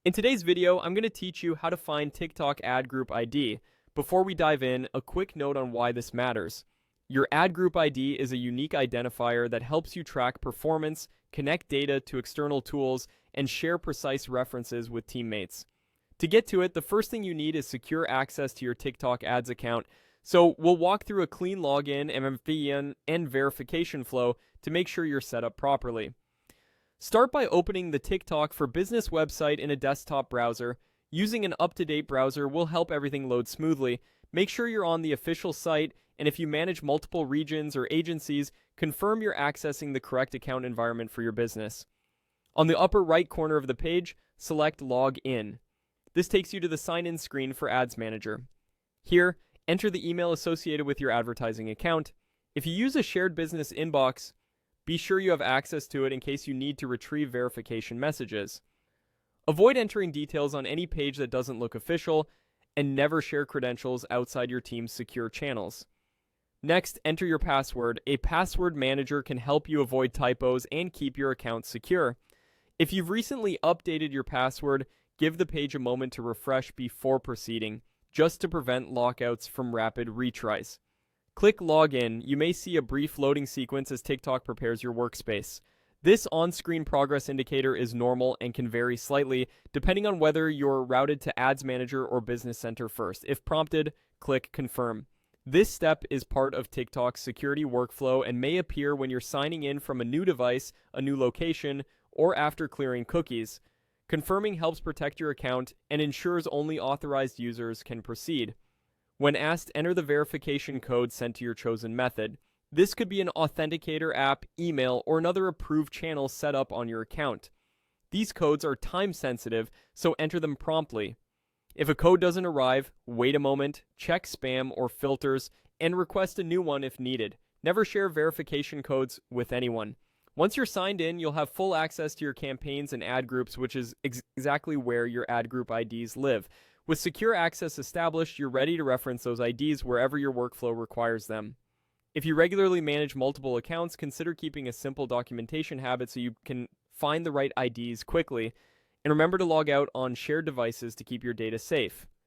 In today's video, I'm going to teach you how to find TikTok ad group ID. Before we dive in, a quick note on why this matters. Your ad group ID is a unique identifier that helps you track performance, connect data to external tools, and share precise references with teammates. To get to it, the first thing you need is secure access to your TikTok ads account. So we'll walk through a clean login, MFVN, and verification flow to make sure you're set up properly. Start by opening the TikTok for Business website in a desktop browser. Using an up-to-date browser will help everything load smoothly. Make sure you're on the official site, and if you manage multiple regions or agencies, confirm you're accessing the correct account environment for your business. On the upper right corner of the page, select Log In. This takes you to the sign-in screen for Ads Manager. Here, enter the email associated with your advertising account. If you use a shared business inbox, be sure you have access to it in case you need to retrieve verification messages. Avoid entering details on any page that doesn't look official, and never share credentials outside your team's secure channels. Next, enter your password. A password manager can help you avoid typos and keep your account secure. If you've recently updated your password, give the page a moment to refresh before proceeding, just to prevent lockouts from rapid retries. Click Login. You may see a brief loading sequence as TikTok prepares your workspace. This on-screen progress indicator is normal and can vary slightly depending on whether you're routed to Ads Manager or Business Center first. If prompted, click Confirm. This step is part of TikTok's security workflow and may appear when you're signing in from a new device, a new location, or after clearing cookies. Confirming helps protect your account and ensures only authorized users can proceed. When asked, enter the verification code sent to your chosen method. This could be an authenticator app, email, or another approved channel set up on your account. These codes are time sensitive, so enter them promptly. If a code doesn't arrive, wait a moment, check spam or filters, and request a new one if needed. Never share verification codes with anyone. Once you're signed in, you'll have full access to your campaigns and ad groups, which is exactly where your ad group IDs live. With secure access established, you're ready to reference those IDs wherever your workflow requires them. If you regularly manage multiple accounts, consider keeping a simple documentation habit so you can find the right IDs quickly. And remember to log out on shared devices to keep your data safe.